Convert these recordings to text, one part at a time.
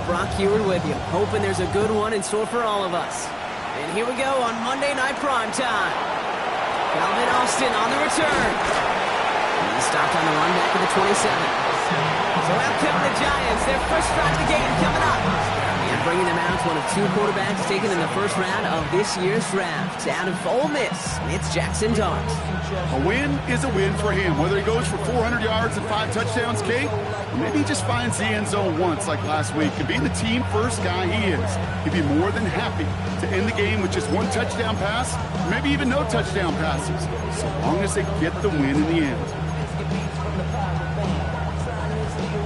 Brock Heward with you, hoping there's a good one in store for all of us. And here we go on Monday Night Primetime. Calvin Austin on the return. He stopped on the run back at the 27. So out come the Giants, their first drive of the game coming up. And bringing them out, one of two quarterbacks taken in the first round of this year's draft. Out of Ole Miss, it's Jackson Dart. A win is a win for him, whether he goes for 400 yards and 5 touchdowns, Kate, or maybe he just finds the end zone once like last week. And being the team first guy he is, he'd be more than happy to end the game with just 1 touchdown pass, or maybe even no touchdown passes, so long as they get the win in the end.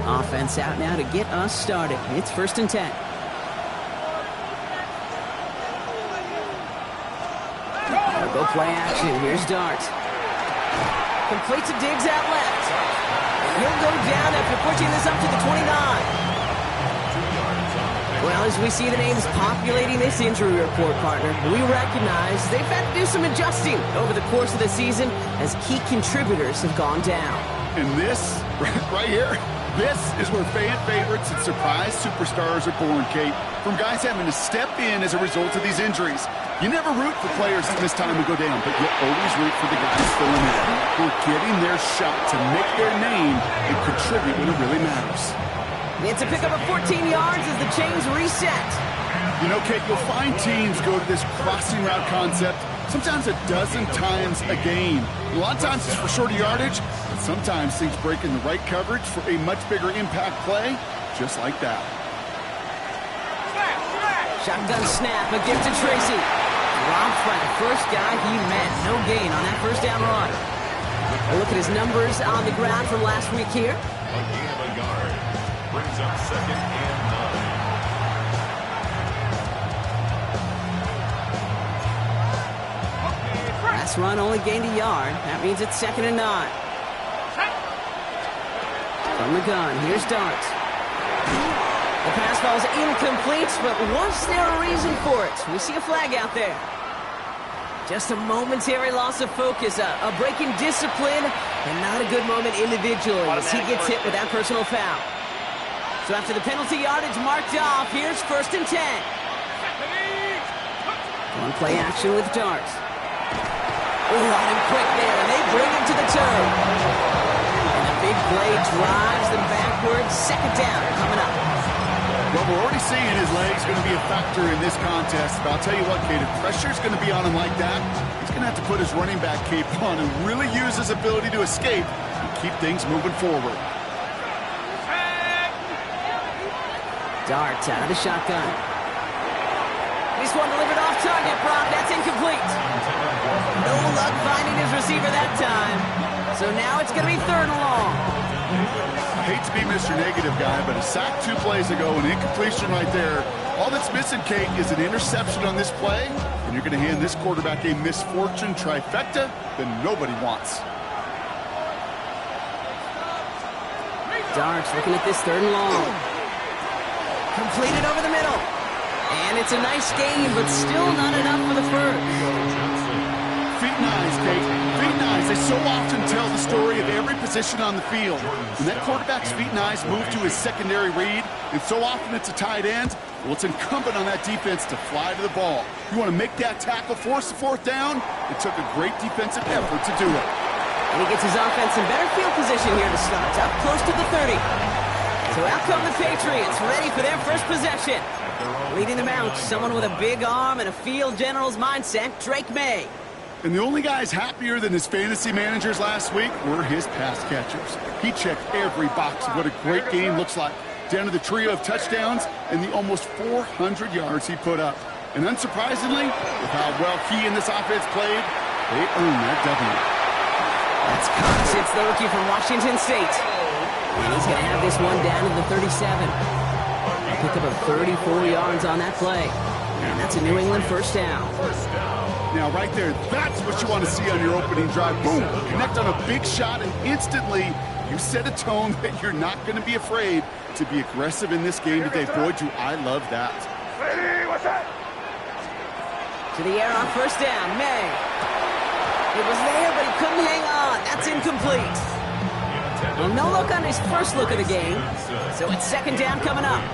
Offense out now to get us started. It's 1st and 10. They'll go play action. Here's Dart. Complete to Diggs out left. And he'll go down after pushing this up to the 29. Well, as we see the names populating this injury report, partner, we recognize they've had to do some adjusting over the course of the season as key contributors have gone down. And this, right here, this is where fan favorites and surprise superstars are born, Kate. From guys having to step in as a result of these injuries. You never root for players at this time to go down, but you always root for the guys filling in, who are getting their shot to make their name and contribute when it really matters. It's a pickup of 14 yards as the chains reset. You know, Kate, you'll find teams go to this crossing route concept sometimes a dozen times a game. A lot of times it's for shorter yardage, but sometimes things break in the right coverage for a much bigger impact play, just like that. Shotgun snap, a gift to Tracy. Dropped by the first guy he met. No gain on that first down run. A look at his numbers on the ground from last week here. A gain of a yard. Brings up 2nd and 9. Last run only gained a yard. That means it's 2nd and 9. From the gun, here's Dart. The pass ball's incomplete, but was there a reason for it? We see a flag out there. Just a momentary loss of focus, a break in discipline, and not a good moment individually as he gets hit with that personal foul. So after the penalty yardage marked off, here's 1st and 10. On play action with Dart. Oh, on him quick there, and they bring him to the toe. And a big play drives them backwards. 2nd down coming up. Well, we're already seeing his legs going to be a factor in this contest. But I'll tell you what, Kate, if pressure's going to be on him like that, he's going to have to put his running back cape on and really use his ability to escape and keep things moving forward. Dart out of the shotgun. This one delivered off target, Brock. That's incomplete. No luck finding his receiver that time. So now it's going to be 3rd and long. I hate to be Mr. Negative guy, but a sack 2 plays ago, an incompletion right there. All that's missing, Kate, is an interception on this play, and you're going to hand this quarterback a misfortune trifecta that nobody wants. Dart's looking at this 3rd and long. Completed over the middle. And it's a nice gain, but still not enough for the first. Feet and eyes, Kate. Feet and eyes. They so often tell the story of every position on the field. When that quarterback's feet and eyes move to his secondary read, and so often it's a tight end, well, it's incumbent on that defense to fly to the ball. You want to make that tackle, force the 4th down? It took a great defensive effort to do it. And he gets his offense in better field position here to start, up close to the 30. So out come the Patriots, ready for their first possession. Leading them out, someone with a big arm and a field general's mindset, Drake May. And the only guys happier than his fantasy managers last week were his pass catchers. He checked every box of what a great game looks like, down to the trio of touchdowns and the almost 400 yards he put up. And unsurprisingly, with how well he and this offense played, they earned that W. That's Cox. It's the rookie from Washington State. And he's going to have this one down to the 37. Pick up of 34 yards on that play. And that's a New England first down. Now, right there, that's what you want to see on your opening drive. Boom! Connect on a big shot, and instantly you set a tone that you're not going to be afraid to be aggressive in this game today. Boy, do I love that. To the air on first down, May. It was there, but he couldn't hang on. That's incomplete. Well, no look on his first look of the game, so it's 2nd down coming up.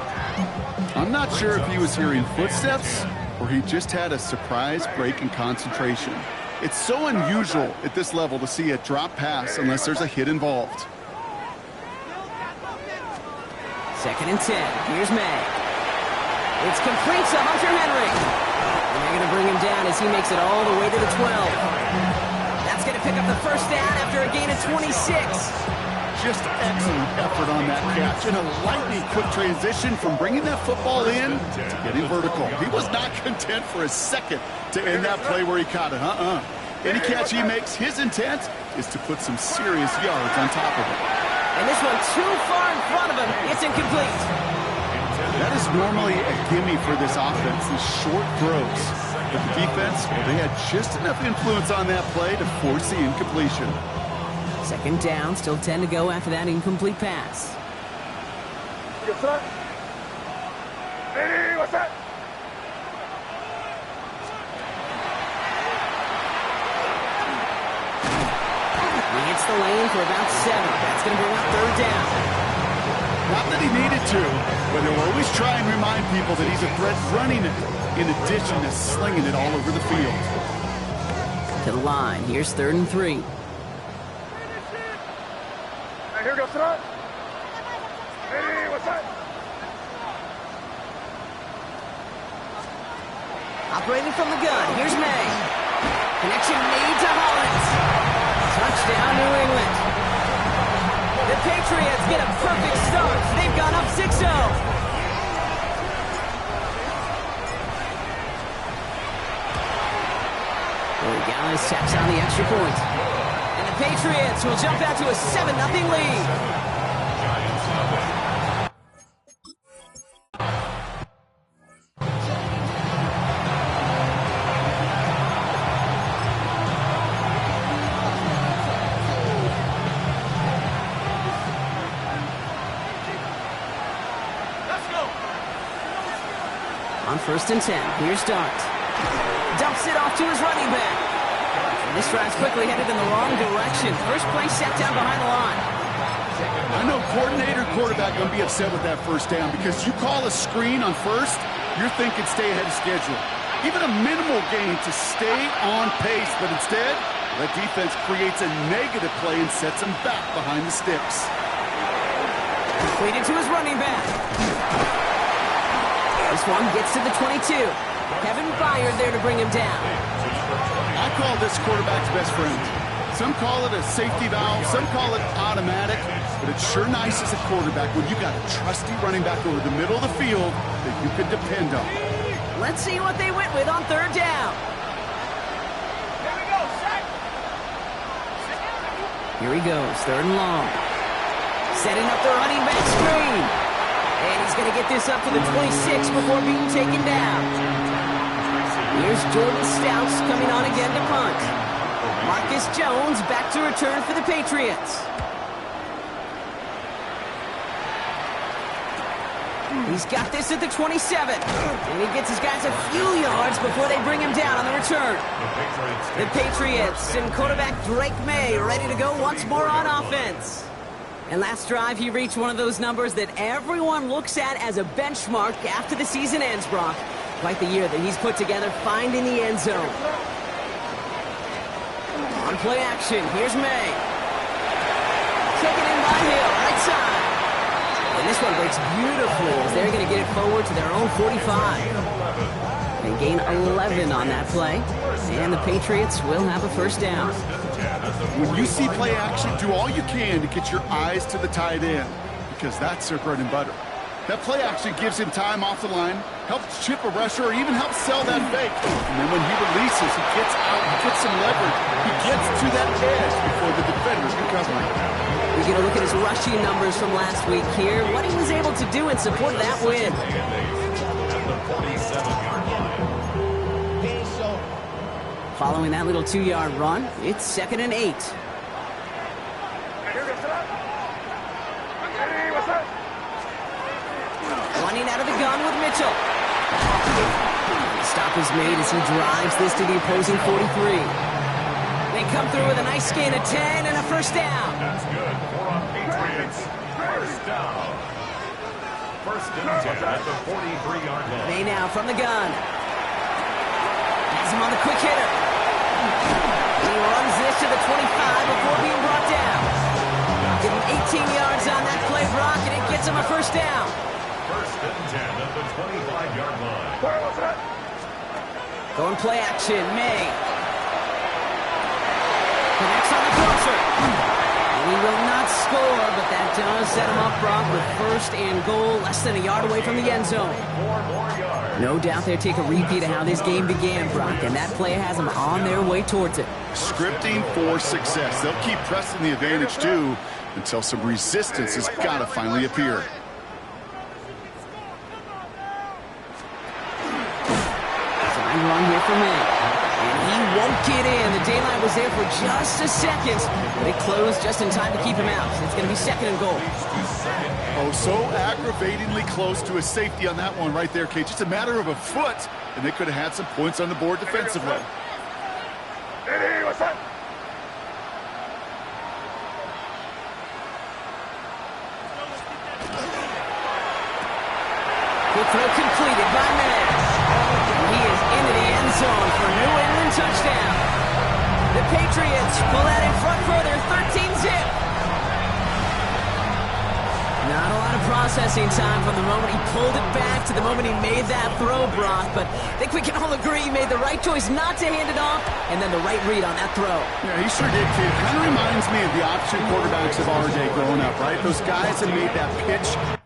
not sure if he was hearing footsteps or he just had a surprise break in concentration. It's so unusual at this level to see a drop pass unless there's a hit involved. 2nd and 10. Here's May. It's complete to Hunter Henry. And they're going to bring him down as he makes it all the way to the 12. That's going to pick up the first down after a gain of 26. Just excellent effort on that catch and a lightning quick transition from bringing that football in to getting vertical. He was not content for a second to end that play where he caught it. Any catch he makes, his intent is to put some serious yards on top of it. And this one too far in front of him. It's incomplete. That is normally a gimme for this offense, these short throws. But the defense, well, they had just enough influence on that play to force the incompletion. 2nd down, still 10 to go after that incomplete pass. He hits the lane for about 7. That's going to bring up 3rd down. Not that he needed to, but he'll always try and remind people that he's a threat running it, in addition to slinging it all over the field. To the line, here's 3rd and 3. Here goes front. Hey, what's that? Operating from the gun, here's May. Connection made to Hollins. Touchdown, New England. The Patriots get a perfect start. They've gone up 6-0. Gallus taps on the extra point. And the Patriots will jump out to a 7-0 lead. On 1st and 10, here's Dart. Dumps it off to his running back. And this drive's quickly headed in the wrong direction. First play set down behind the line. I know coordinator, quarterback going to be upset with that first down because you call a screen on first, you're thinking stay ahead of schedule. Even a minimal gain to stay on pace, but instead, that defense creates a negative play and sets him back behind the sticks. Completed to his running back. This one gets to the 22. Kevin Byard there to bring him down. I call this quarterback's best friend. Some call it a safety valve, some call it automatic, but it's sure nice as a quarterback when you got a trusty running back over the middle of the field that you can depend on. Let's see what they went with on 3rd down. Here he goes, 3rd and long. Setting up the running back screen. And he's going to get this up to the 26 before being taken down. Here's Jordan Stouts coming on again to punt. Marcus Jones back to return for the Patriots. He's got this at the 27. And he gets his guys a few yards before they bring him down on the return. The Patriots and quarterback Drake May ready to go once more on offense. And last drive, he reached one of those numbers that everyone looks at as a benchmark after the season ends, Brock. Quite the year that he's put together finding the end zone. On play action, here's May. Taken in by Hill, right side. And this one breaks beautifully as they're going to get it forward to their own 45. They gain 11 on that play. And the Patriots will have a first down. When you see play action, do all you can to get your eyes to the tight end because that's their bread and butter. That play action gives him time off the line, helps chip a rusher, or even helps sell that fake. And then when he releases, he gets out, he gets some leverage. He gets to that edge before the defenders can cover him. We're going to look at his rushing numbers from last week here, what he was able to do in support of that win. Following that little 2-yard run, it's 2nd and 8. Running out of the gun with Mitchell. Stop is made as he drives this to the opposing 43. They come through with a nice gain of 10 and a first down. That's good. For our Patriots, first down. First and 10 at the 43-yard line. May now from the gun. Has him on the quick hitter. He runs this to the 25 before being brought down. Give him 18 yards on that play, Brock, and it gets him a first down. First and 10 at the 25-yard line. Going play action, May. Connects on the crosser. And he will not score, but that does set him up, Brock, with first and goal, less than a yard away from the end zone. 4 more yards. No doubt they'll take a repeat of how this game began, Brock, and that play has them on their way towards it. Scripting for success. They'll keep pressing the advantage, too, until some resistance has got to finally appear. Fine run here for May. And he won't get in. The daylight was there for just a second, but it closed just in time to keep him out. It's going to be second and goal. Oh, so aggravatingly close to a safety on that one right there, Kate. Just a matter of a foot, and they could have had some points on the board defensively. Quick throw completed by May. He is into the end zone for a New England touchdown. The Patriots pull that in front further, 13-zip. Not a lot of processing time from the moment he pulled it back to the moment he made that throw, Brock. But I think we can all agree he made the right choice not to hand it off, and then the right read on that throw. Yeah, he sure did, kid. Kind of reminds me of the option quarterbacks of our day growing up, right? Those guys that made that pitch.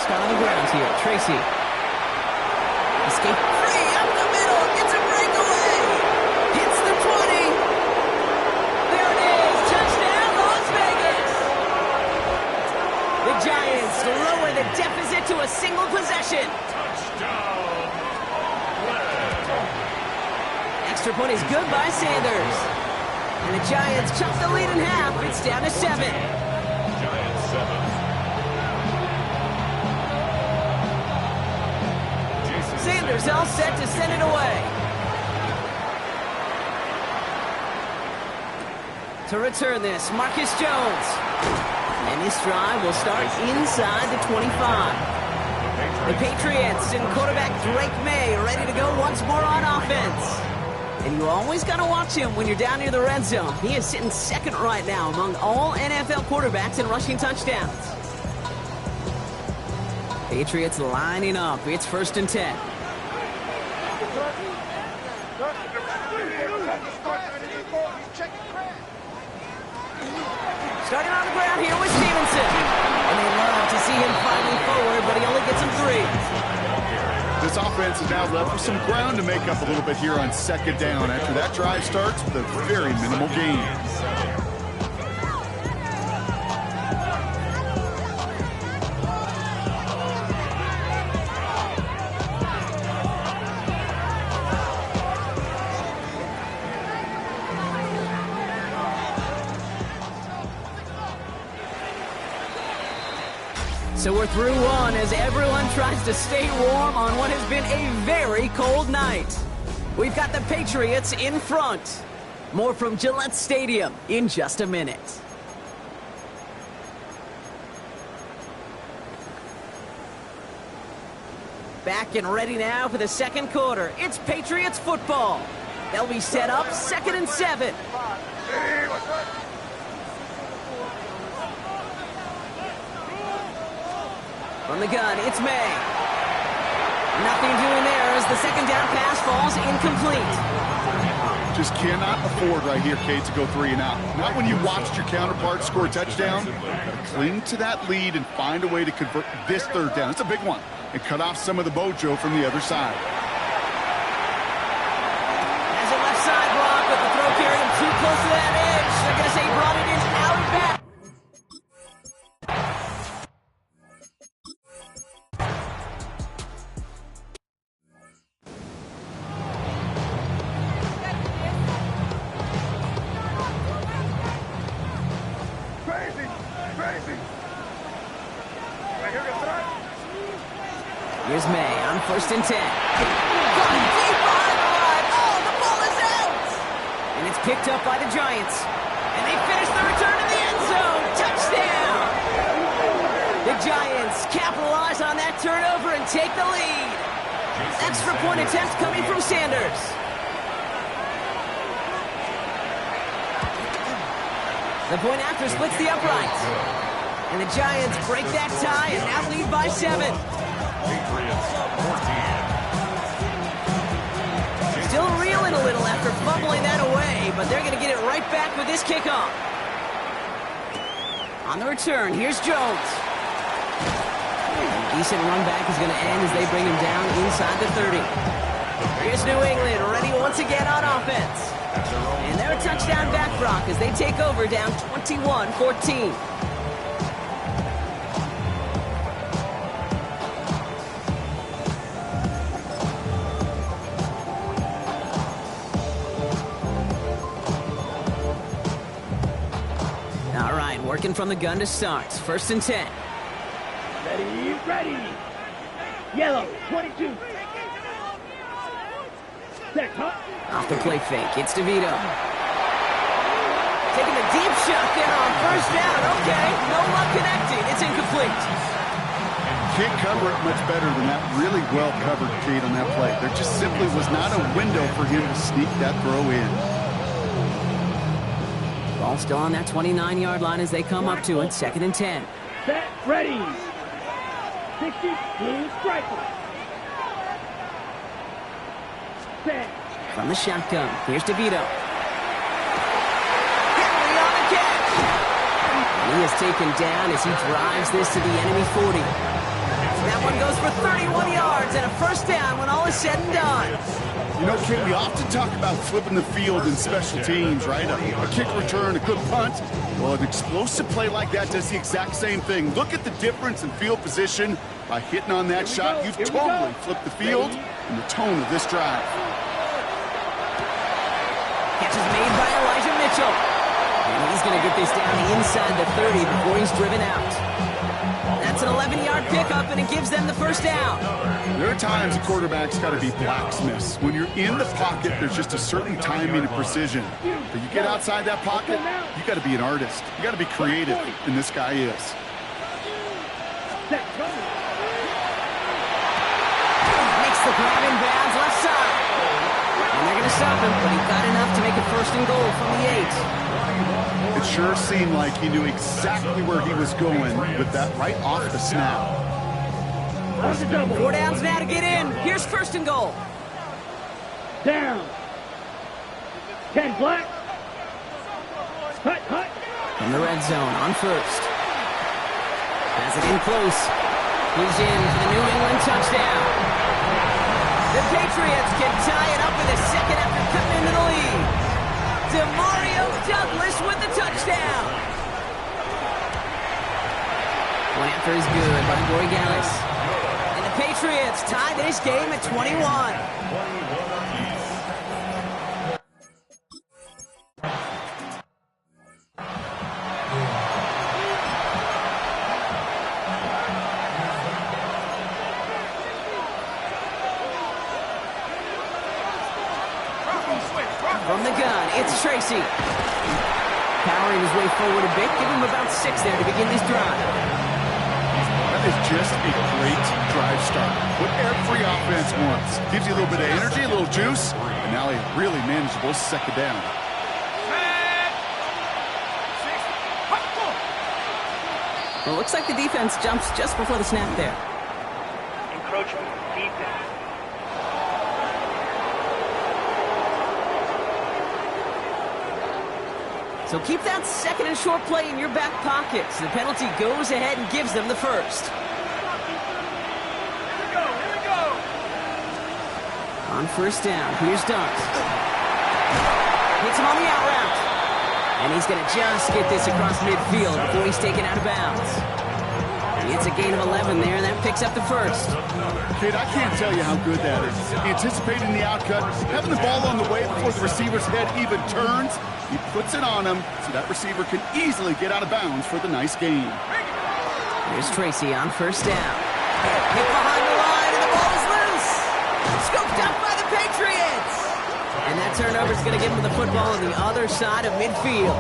Start on the ground here. Tracy. Escape free up the middle. Gets a breakaway. Hits the 20. There it is. Touchdown, Las Vegas. The Giants lower the deficit to a single possession. Touchdown. Extra point is good by Sanders. And the Giants chop the lead in half. It's down to 7. Giants 7. Sanders all set to send it away. To return this, Marcus Jones. And this drive will start inside the 25. The Patriots and quarterback Drake May ready to go once more on offense. And you always got to watch him when you're down near the red zone. He is sitting second right now among all NFL quarterbacks in rushing touchdowns. Patriots lining up. It's first and 10. Starting on the ground here with Stevenson. And they love to see him fighting forward, but he only gets him 3. This offense is now left with some ground to make up a little bit here on second down after that drive starts with a very minimal gain. So we're through one as everyone tries to stay warm on what has been a very cold night. We've got the Patriots in front. More from Gillette Stadium in just a minute. Back and ready now for the second quarter. It's Patriots football. They'll be set up second and 7. From the gun, it's May. Nothing doing there as the second down pass falls incomplete. Just cannot afford right here, Kate, to go 3 and out. Not when you watched your counterpart score a touchdown. Cling to that lead and find a way to convert this third down. It's a big one. And cut off some of the mojo from the other side. Has it left side block, but the throw carried him too close to that edge. They're going to say he brought it in out and back. Crazy. Crazy. Right, here we go. Throw it. Here's May on 1st and 10. Gone deep on the line. Oh, the ball is out! And it's picked up by the Giants. And they finish the return to the end zone. Touchdown! The Giants capitalize on that turnover and take the lead. Extra point attempt coming from Sanders. The point after splits the uprights. And the Giants break that tie and now lead by 7. Patriots 14. Still reeling a little after fumbling that away, but they're going to get it right back with this kickoff. On the return, here's Jones. A decent run back is going to end as they bring him down inside the 30. Here's New England ready once again on offense. And they're a touchdown back, Brock, as they take over down 21-14. All right, working from the gun to start. 1st and 10. Ready, ready. Yellow, 22. Set, huh? Off the play fake, it's DeVito. Taking a deep shot there on 1st down. Okay, no luck connecting. It's incomplete. Can't cover it much better than that. Really well covered, Kate, on that play. There just simply was not a window for him to sneak that throw in. Ball still on that 29-yard line as they come up to it. 2nd and 10. Set, ready. 60, blue striker. Set. From the shotgun, here's DeVito. Henry on the catch. And he is taken down as he drives this to the enemy 40. That one goes for 31 yards and a 1st down when all is said and done. You know, Kate, we often talk about flipping the field in special teams, right? A kick return, a good punt. Well, an explosive play like that does the exact same thing. Look at the difference in field position. By hitting on that shot, you've totally flipped the field and the tone of this drive. Catch is made by Elijah Mitchell. And he's going to get this down inside the 30 before he's driven out. That's an 11-yard pickup, and it gives them the 1st down. There are times a quarterback's got to be blacksmiths. When you're in the pocket, there's just a certain timing and precision. But you get outside that pocket, you got to be an artist. You got to be creative, and this guy is. Makes the grab in bounds left side. And they're going to stop him, but he got enough to make it 1st and goal from the 8. It sure seemed like he knew exactly where he was going with that right off the snap. 4 downs now to get in. Here's 1st and goal. Down. 10 black. Hut, hut. From the red zone on 1st. Has it in close. He's in for the New England touchdown. The Patriots can tie it up in a second after cutting into the lead. Demario Douglas with the touchdown. One after is good by Corey Gallis. And the Patriots tie this game at 21. From the gun, it's Tracy. Powering his way forward a bit, give him about 6 there to begin this drive. That is just a great drive start. What every offense wants. Gives you a little bit of energy, a little juice, and now a really manageable 2nd down. Well, it looks like the defense jumps just before the snap there. Encroachment, defense. So keep that 2nd and short play in your back pocket. So the penalty goes ahead and gives them the 1st. Here we go. On 1st down, here's Dart. Hits him on the out route. And he's going to just get this across midfield before he's taken out of bounds. It's a gain of 11 there, and that picks up the first. Kate, I can't tell you how good that is. Anticipating the outcut, having the ball on the way before the receiver's head even turns, he puts it on him so that receiver can easily get out of bounds for the nice gain. Here's Tracy on first down. Hit behind the line, and the ball is loose. Scooped up by the Patriots. And that turnover is going to give him the football on the other side of midfield.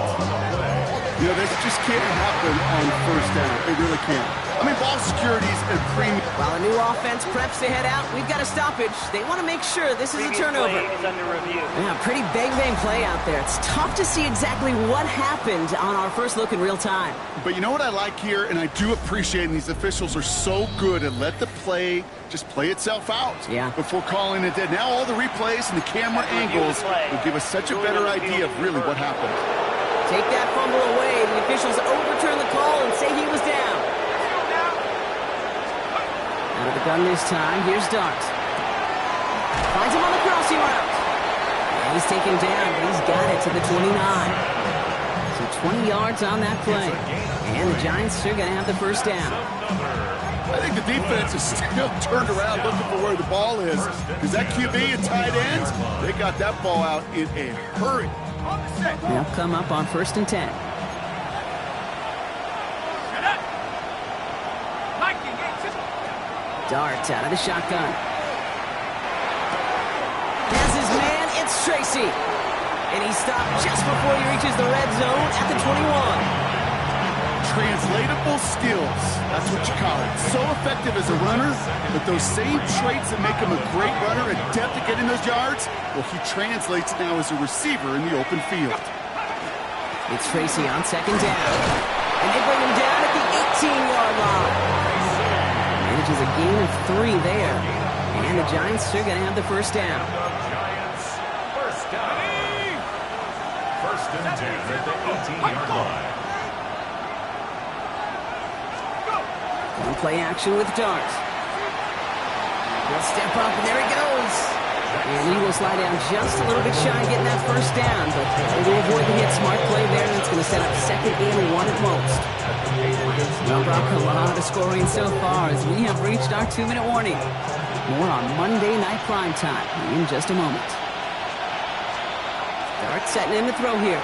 You know, this just can't happen on first down. It really can't. I mean, ball security is a premium. While a new offense preps to head out, we've got a stoppage. They want to make sure this is a turnover. Play is under review. Yeah, pretty bang-bang play out there. It's tough to see exactly what happened on our first look in real time. But you know what I like here, and I do appreciate, and these officials are so good at let the play just play itself out before calling it dead. Now all the replays and the camera angles will give us such a better idea of really what happened. Take that fumble away. The officials overturn the call and say he was down. Out of the gun this time. Here's Dart. Finds him on the crossing route. And he's taken down, but he's got it to the 29. So 20 yards on that play. And the Giants are going to have the first down. I think the defense is still turned around looking for where the ball is. Because that QB and tight ends, they got that ball out in a hurry. They'll come up on 1st and 10. Dart out of the shotgun. Has his man, it's Tracy. And he stopped just before he reaches the red zone at the 21. Translatable skills, that's what you call it. So effective as a runner, but those same traits that make him a great runner, adept at getting those yards, well, he translates now as a receiver in the open field. It's Tracy on 2nd down. And they bring him down at the 18-yard line. Manages a gain of 3 there. And the Giants are going to have the first down. Giants, first down. 1st and 10 at the 18-yard line. One play action with Dart. He'll step up, and there he goes. And he will slide down just a little bit shy of getting that first down, but able to avoid the hit. Smart play there, and it's going to set up 2nd and 1 at most. Well, Brock, a lot of scoring so far as we have reached our 2-minute warning. More on Monday Night Primetime in just a moment. Dart setting in the throw here.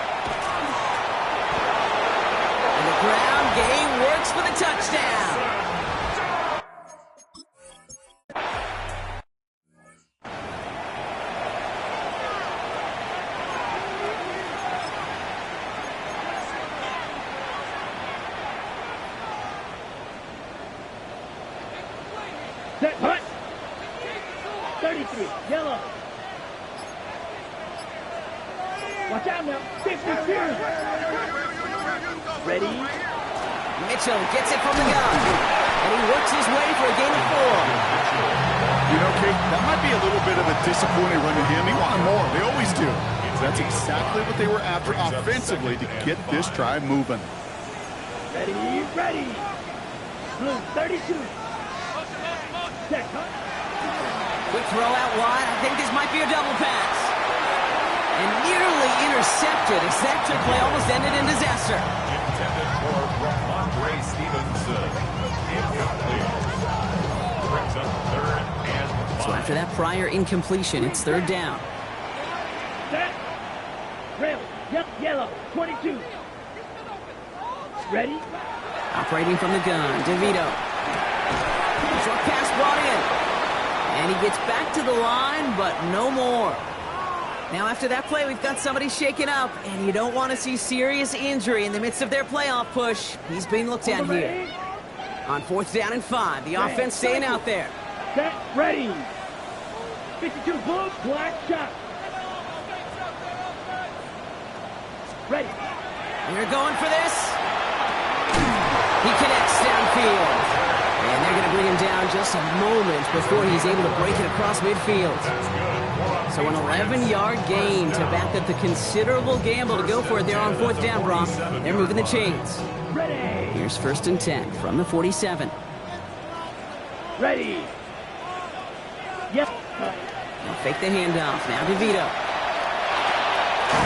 And the ground game works for the touchdown. Set, hut. 33, yellow. Watch out now. 52. Ready? Mitchell gets it from the gun. And he works his way for a gain of 4. You know, Kate, that might be a little bit of a disappointing run to him. He wanted more. They always do. That's exactly what they were after offensively to get this drive moving. Ready, ready. Blue, 32. Set, hut. Quick throw out wide. I think this might be a double pass. And nearly intercepted as that play almost ended in disaster. Intended for Ramondre Stevenson. Incomplete. Brings up 3rd and 5. So after that prior incompletion, it's 3rd down. Set. Rail, yellow, 22. Ready? Operating from the gun, DeVito. Short pass brought in. And he gets back to the line, but no more. Now after that play, we've got somebody shaken up, and you don't want to see serious injury in the midst of their playoff push. He's being looked at here. On 4th down and 5, the offense staying out there. Set, ready. 52 blue, black shot. Ready. They're going for this. He connects downfield. And they're going to bring him down just a moment before he's able to break it across midfield. So an 11-yard gain to back up the considerable gamble to go for it there on 4th down, Brock. They're moving the chains. Ready. Here's 1st and 10 from the 47. Ready. Yep. They'll fake the handoff. Now DeVito.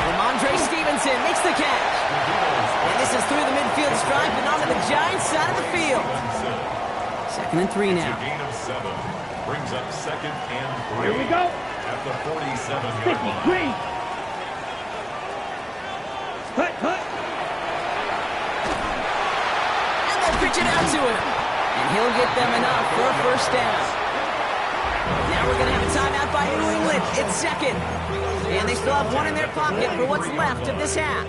Ramondre Stevenson makes the catch. And this is through the midfield stripe and onto the Giants side of the field. Second and 3 It's now. a gain of 7. Brings up second and 3. Here we go. At the 47-yard line. 53. Hut, hut. And they'll pitch it out to him. And he'll get them enough for a first down. Now we're going to have a timeout by New England. It's second. And they still have one in their pocket for what's left of this half.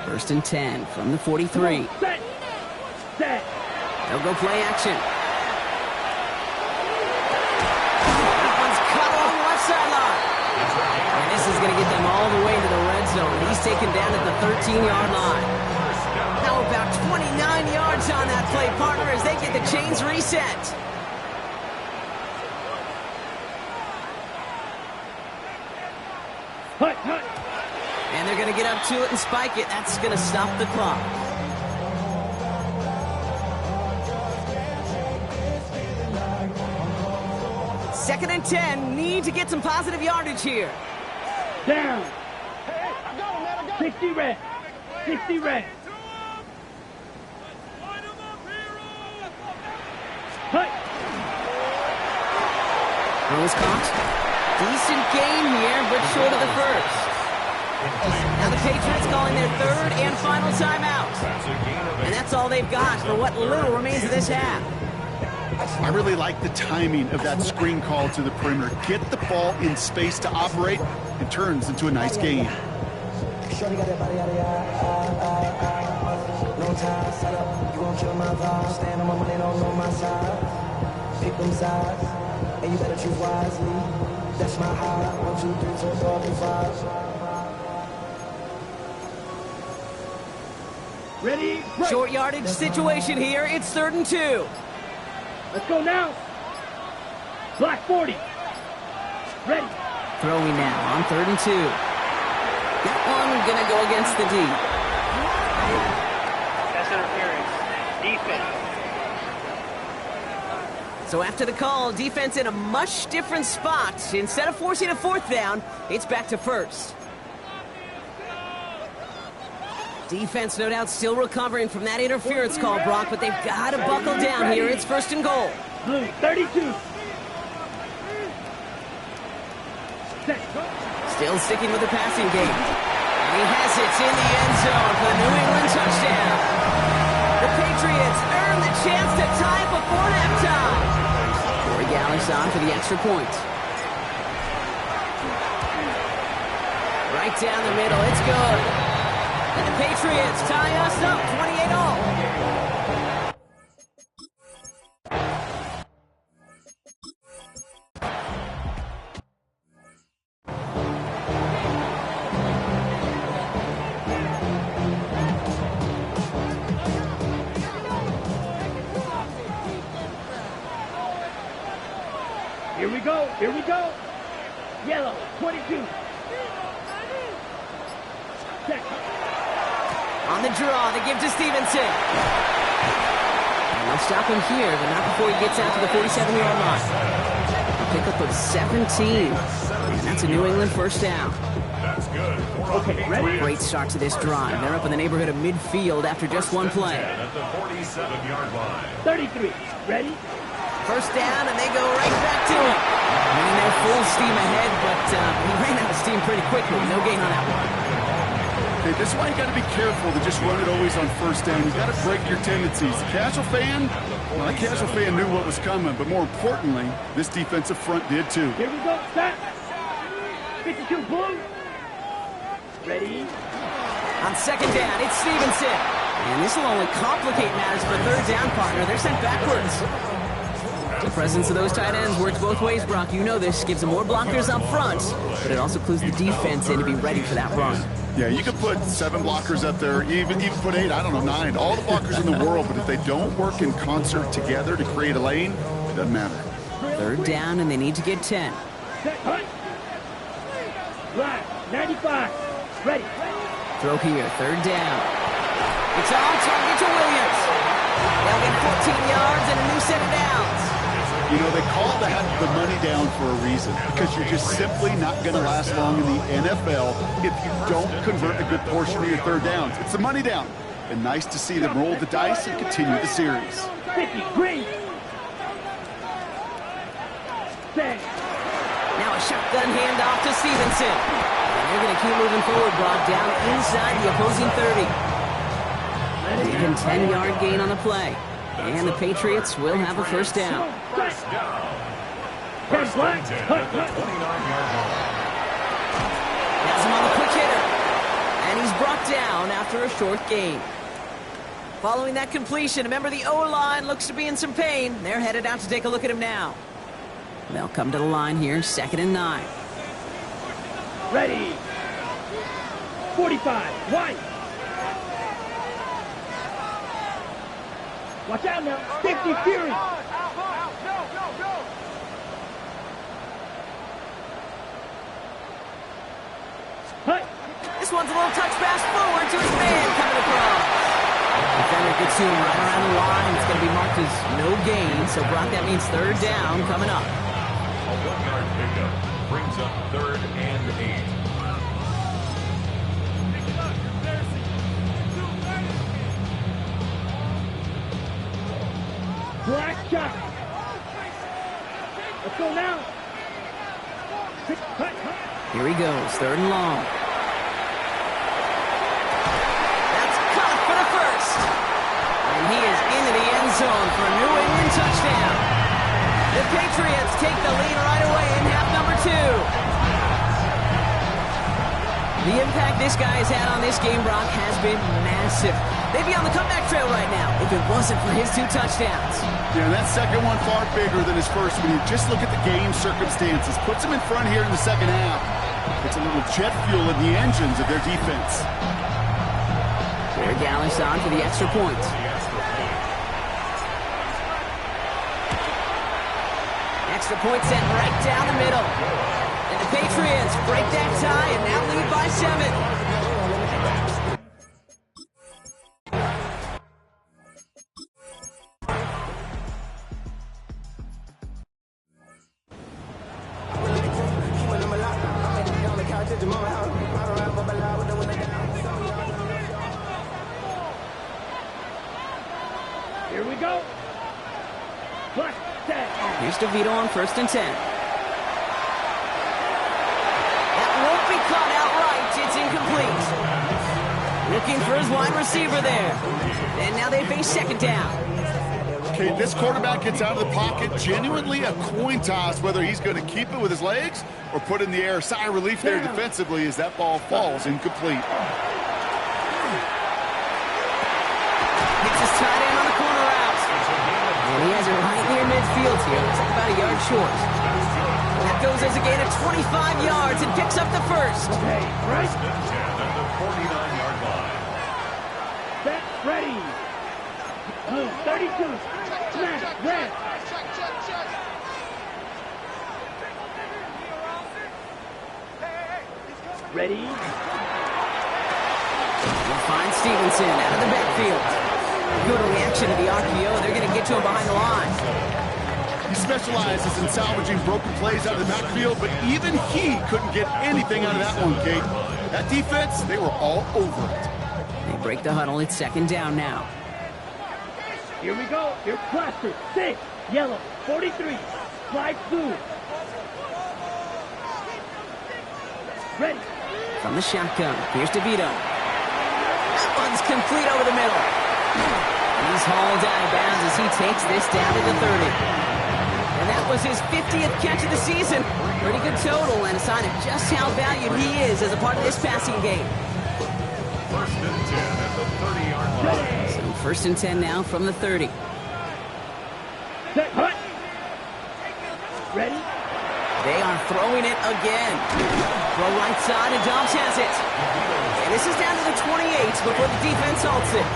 First and 10 from the 43. Set. Set. They'll go play action. That one's cut along the left sideline. And this is going to get them all the way to the red zone. He's taken down at the 13-yard line. Now about 29 yards on that play, partner, as they get the chains reset. Hut, hut. And they're going to get up to it and spike it. That's going to stop the clock. Second and 10. Need to get some positive yardage here. Down. 60 red. 60 red. Hut. Throw is caught. Decent gain here, but short of the first. Now the Patriots calling their third and final timeout. And that's all they've got for what little remains of this half. I really like the timing of that screen call to the perimeter. Get the ball in space to operate, and turns into a nice game. Shorty got that body out of no time, set up, you gon' kill my vibe. Stand on my money, don't know my side. Pick them sides, and you better choose wisely. That's my high. 1, 2, 3, 4, 5. Ready? Break. Short yardage situation here. It's 3rd and 2. Let's go now. Black 40. Ready. Throwing now on 3rd and 2. That one gonna go against the D. That's interference. Defense. So after the call, defense in a much different spot. Instead of forcing a 4th down, it's back to 1st. Defense, no doubt, still recovering from that interference call, Brock, but they've got to buckle down here. It's 1st and goal. Blue 32. Set. Still sticking with the passing game. And he has it in the end zone for the New England touchdown. The Patriots earn the chance to tie it before halftime. Corey Gallis on for the extra point. Right down the middle. It's good. And the Patriots tie us up 28-all. Here we go. Here we go. Yellow 22. Set. On the draw, they give to Stevenson. And they'll stop him here, but not before he gets out to the 47-yard line. A pickup of 17. And that's a New England first down. That's good. Okay, ready? Great start to this drive. They're up in the neighborhood of midfield after just one play. At the 47-yard line. 33. Ready? First down, and they go right back to him. Running their full steam ahead, but he ran out of steam pretty quickly. No gain on that one. Okay, this is why you got to be careful to just run it always on first down. You got to break your tendencies. The casual fan, well, that casual fan knew what was coming, but more importantly, this defensive front did too. Here we go. Set. 52 blue. Ready? On second down, it's Stevenson. And this will only complicate matters for third down, partner. They're sent backwards. The presence of those tight ends works both ways, Brock. You know this. Gives them more blockers up front, but it also clues the defense in to be ready for that run. Yeah, you could put 7 blockers up there, even put 8, I don't know, 9, all the blockers in the world, but if they don't work in concert together to create a lane, it doesn't matter. Third down, and they need to get 10. Set. Hunt. Black 95. Ready. Throw here, third down. It's on target to Williams. They'll get 14 yards and a new set of downs. You know, they call that the money down for a reason, because you're just simply not going to last long in the NFL if you don't convert a good portion of your third downs. It's the money down. And nice to see them roll the dice and continue the series. 50 green. set. Now a shotgun handoff to Stevenson. And they're going to keep moving forward, brought down inside the opposing 30. Even 10-yard gain on the play. And the Patriots will have a first down. First down. First and 10 at the 29-yard line. Has him on the quick hitter. And he's brought down after a short gain. Following that completion, remember the O-line looks to be in some pain. They're headed out to take a look at him now. They'll come to the line here, 2nd and 9. Ready. 45. White. Watch out now. 50 Fury. Hut. This one's a little touch pass forward to his man coming across. Defender gets to him right around the line. It's going to be marked as no gain. So, Brock, that means 3rd down coming up. A 1-yard pickup brings up 3rd and 8. Black shot. Let's go now. Here he goes, 3rd and long. That's caught for the first. And he is into the end zone for a New England touchdown. The Patriots take the lead right away in half number 2. The impact this guy has had on this game, Brock, has been massive. They'd be on the comeback trail right now if it wasn't for his 2 touchdowns. Yeah, that second one far bigger than his first when you just look at the game circumstances. Puts him in front here in the second half. Puts a little jet fuel in the engines of their defense. Jared Gallis on for the extra point. Extra point sent right down the middle. And the Patriots break that tie and now lead by 7. Here we go. Black set. Here's DeVito on 1st and 10. That won't be caught outright. It's incomplete. Looking for his wide receiver there. And now they face 2nd down. Okay, this quarterback gets out of the pocket, genuinely a coin toss whether he's going to keep it with his legs or put it in the air. Sigh of relief there defensively as that ball falls incomplete. Gets his tight end on the corner route. And he has it right near midfield here. Looks like about a yard short. That goes as a gain of 25 yards and picks up the first. Okay, right. First and 10 at the 49-yard line. Set. Ready. Blue. 32. Smash. Red. Ready. We'll find Stevenson out of the backfield. Good reaction to the RPO. They're going to get to him behind the line. He specializes in salvaging broken plays out of the backfield, but even he couldn't get anything out of that one, Kate. That defense, they were all over it. They break the huddle. It's 2nd down now. Here we go. Here's Plaster. 6. Yellow. 43. Slide through. Ready. From the shotgun, here's DeVito. That one's complete over the middle. He's hauled out of bounds as he takes this down to the 30. And that was his 50th catch of the season. Pretty good total and a sign of just how valued he is as a part of this passing game. First and 10 at the 30-yard line. So 1st and 10 now from the 30. Set. Hut. Ready. They are throwing it again. Throw right side, and Dobbs has it. And this is down to the 28 before the defense halts it.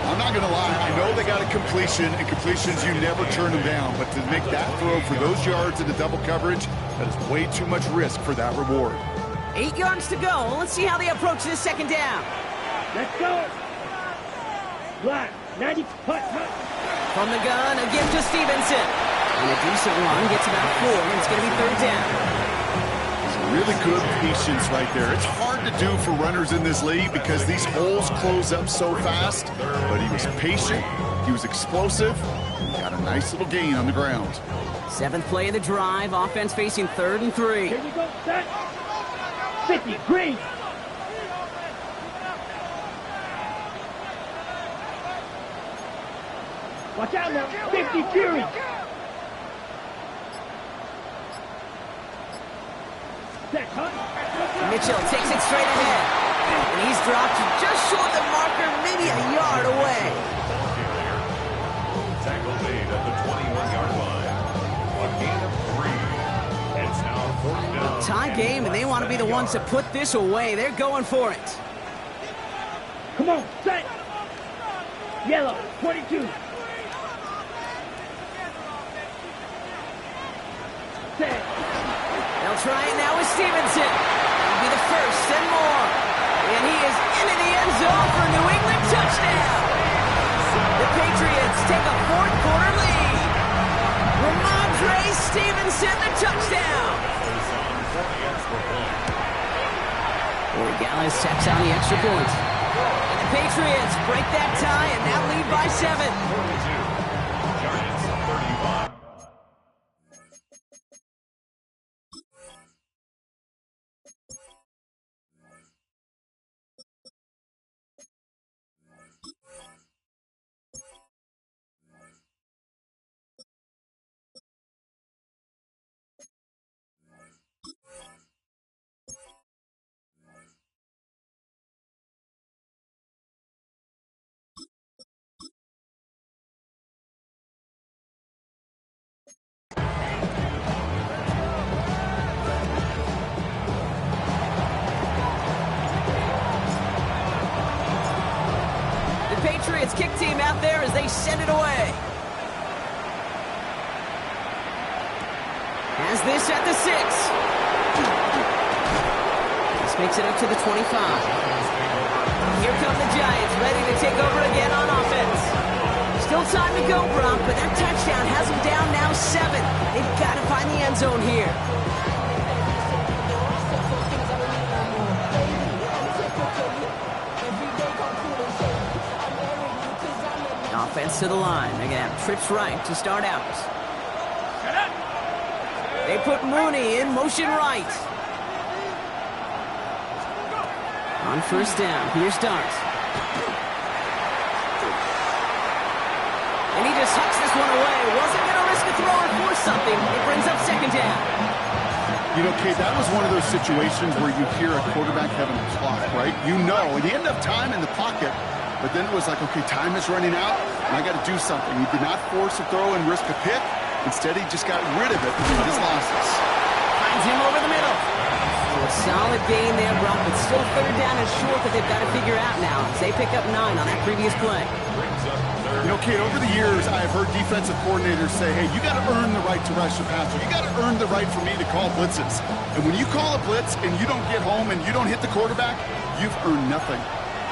I'm not going to lie. I know they got a completion, and completions, you never turn them down. But to make that throw for those yards into double coverage, that is way too much risk for that reward. 8 yards to go. Let's see how they approach this 2nd down. Let's go. Black. 90. Hut. Hut. From the gun, a gift to Stevenson. And a decent run gets about 4, and it's going to be 3rd down. Really good patience right there. It's hard to do for runners in this league because these holes close up so fast. But he was patient, he was explosive, and got a nice little gain on the ground. 7th play of the drive. Offense facing 3rd and 3. Here we go, set. 50, green. Watch out now, 50, Fury. Set, cut. Mitchell takes it straight ahead. And he's dropped just short of the marker, maybe a yard away. Tackle made at the 21-yard line. A gain of 3. It's now 4th down. Tie game, and they want to be the ones to put this away. They're going for it. Come on, set. Yellow, 22. Set. They'll try it now with Stevenson. It'll be the first and more. And he is into the end zone for a New England touchdown. The Patriots take a 4th quarter lead. Ramondre Stevenson, the touchdown. Borregales taps on the extra point. And the Patriots break that tie and now lead by 7. 42. Giants 35. Patriots kick team out there as they send it away. Has this at the 6. This makes it up to the 25. Here come the Giants, ready to take over again on offense. Still time to go, Brock, but that touchdown has them down now 7. They've got to find the end zone here. Offense to the line. They're going to have trips right to start out. They put Mooney in motion right. On 1st down, here's Dart. And he just hucks this one away. Wasn't going to risk a throw or force something. It brings up 2nd down. You know, Kate, that was one of those situations where you hear a quarterback having a clock, right? You know, and he ended up time in the pocket. But then it was like, okay, time is running out, and I got to do something. He did not force a throw and risk a pick. Instead, he just got rid of it with his losses. Finds him over the middle. So a solid gain there, Brock, but still 3rd down and short that they've got to figure out now as they pick up 9 on that previous play. You know, Kate, over the years, I've heard defensive coordinators say, hey, you got to earn the right to rush the passer. You got to earn the right for me to call blitzes. And when you call a blitz and you don't get home and you don't hit the quarterback, you've earned nothing.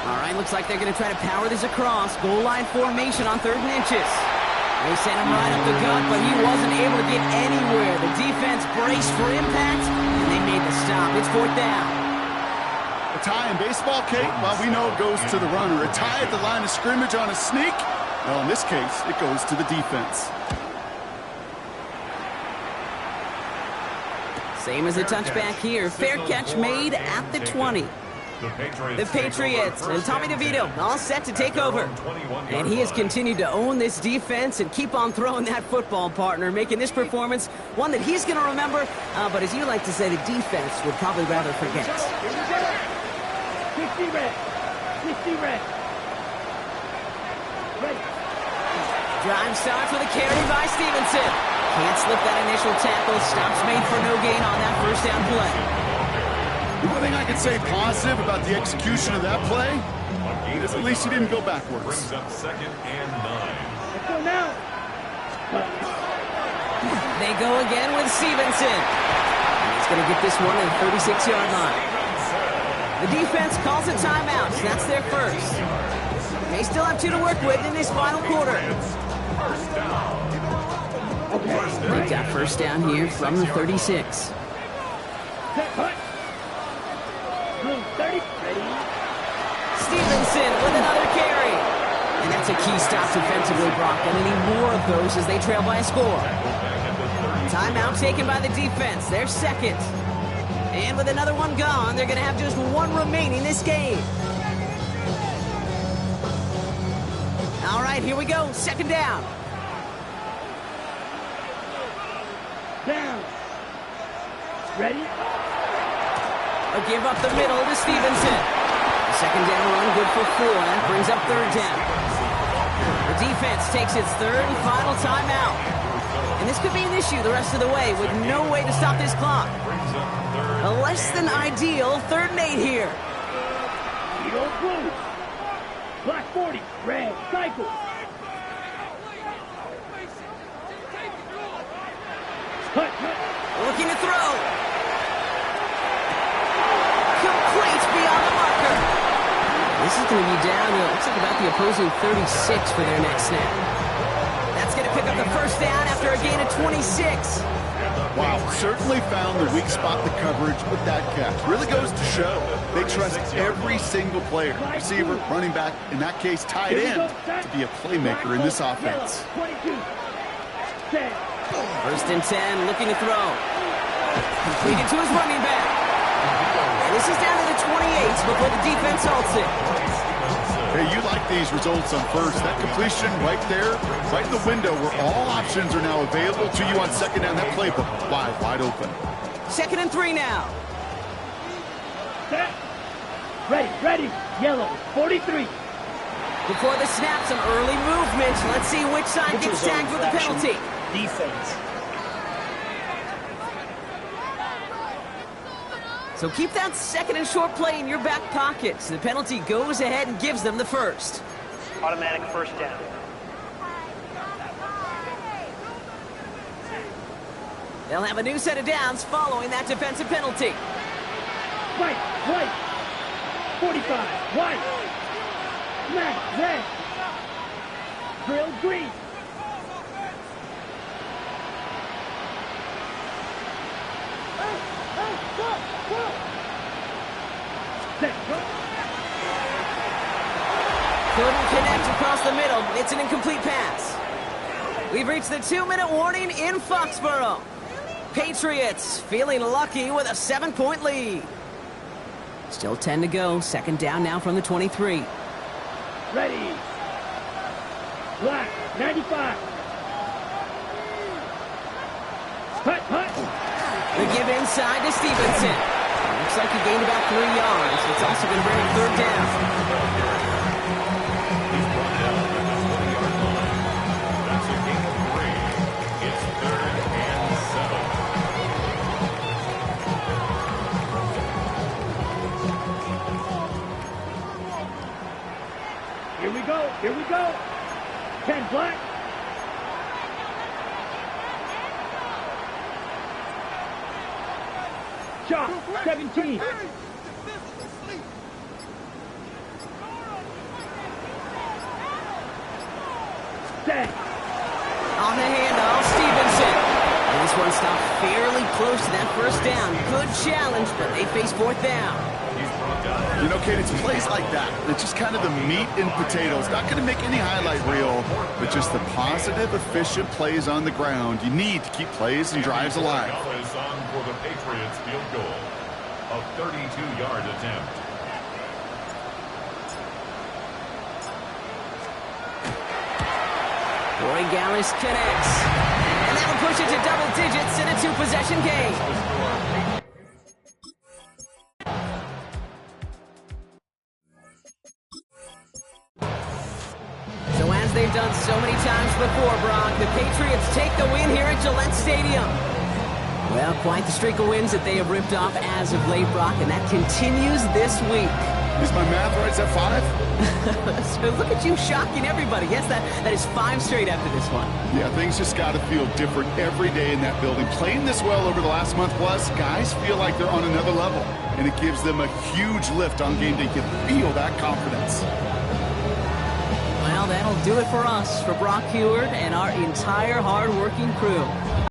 All right, looks like they're going to try to power this across. Goal line formation on 3rd and inches. They sent him right up the gut, but he wasn't able to get anywhere. The defense braced for impact, and they made the stop. It's 4th down. A tie in baseball, Kate, well, we know it goes to the runner. A tie at the line of scrimmage on a sneak, well, in this case, it goes to the defense. Same as a touchback here. Fair catch made at the 20. The Patriots and Tommy DeVito all set to take over. And he has continued to own this defense and keep on throwing that football, partner, making this performance one that he's going to remember. But as you like to say, the defense would probably rather forget. 60 red. 60 red. Ready. Drive starts with a carry by Stevenson. Can't slip that initial tackle. Stops made for no gain on that 1st down play. The one thing I could say positive about the execution of that play is at least he didn't go backwards. Brings up 2nd and 9. Let's go now. They go again with Stevenson. And he's going to get this one at the 36-yard line. The defense calls a timeout. So that's their first. They still have 2 to work with in this final quarter. First down. They've got 1st down here from the 36. Set, cut. 30. Ready. Stevenson with another carry. And that's a key stop defensively, Brock. And they need more of those as they trail by a score. Timeout taken by the defense. They're second. And with another one gone, they're going to have just one remaining this game. All right, here we go. Second down. Down. Ready? A give up the middle to Stevenson. Second down run, good for 4. That brings up third down. The defense takes its third and final timeout. And this could be an issue the rest of the way with no way to stop this clock. A less than ideal 3rd and 8 here. Eagles blue. Black 40. Red. Cycle. Cut. Looking to throw. Complete beyond the marker. This is going to be down to, looks like about the opposing 36 for their next snap. That's going to pick up the first down after a gain of 26. Wow, certainly found the weak spot in the coverage with that catch. Really goes to show they trust every single player, receiver, running back, in that case tight end, to be a playmaker in this offense. 22. 10. First and 10, looking to throw. Completed to his running back. And this is down to the 28 before the defense halts it. Hey, you like these results on first. That completion right there, right in the window where all options are now available to you on second down. That playbook wide open. Second and 3 now. Set. Ready. Yellow. 43. Before the snap, some early movement. Let's see which side gets tagged with the penalty. Defense. So keep that second and short play in your back pocket. The penalty goes ahead and gives them the first. Automatic first down. They'll have a new set of downs following that defensive penalty. White. 45. White. Matt. Red. Drill green. Couldn't connect across the middle. It's an incomplete pass. We've reached the 2-minute warning in Foxborough. Patriots feeling lucky with a 7-point lead. Still 10 to go. Second down now from the 23. Ready. Black. 95. Hut. The give inside to Stevenson. Looks like he gained about 3 yards. It's also going to bring him third down. He's brought down at the 20-yard line. That's a gain of 3. It's 3rd and 7. Here we go. 10 black. Shot. 17. Set. On the handoff, Stevenson. And this one stopped fairly close to that first down. Good challenge, but they face fourth down. You know, Kate, it's plays like that. It's just kind of the meat and potatoes. Not going to make any highlight reel, but just the positive, efficient plays on the ground. You need to keep plays and drives alive. Is on for the Patriots field goal. A 32-yard attempt. Corey Gallis connects. And that'll push it to double digits in a 2-possession game. So as they've done so many times before, Brock, the Patriots take the win here at Gillette Stadium. Well, quite the streak of wins that they have ripped off as of late, Brock, and that continues this week. Is my math right? Is that 5? So look at you shocking everybody. Yes, that is 5 straight after this one. Yeah, things just got to feel different every day in that building. Playing this well over the last month plus, guys feel like they're on another level, and it gives them a huge lift on game day. You can feel that confidence. Well, that'll do it for us, for Brock Huard and our entire hard-working crew.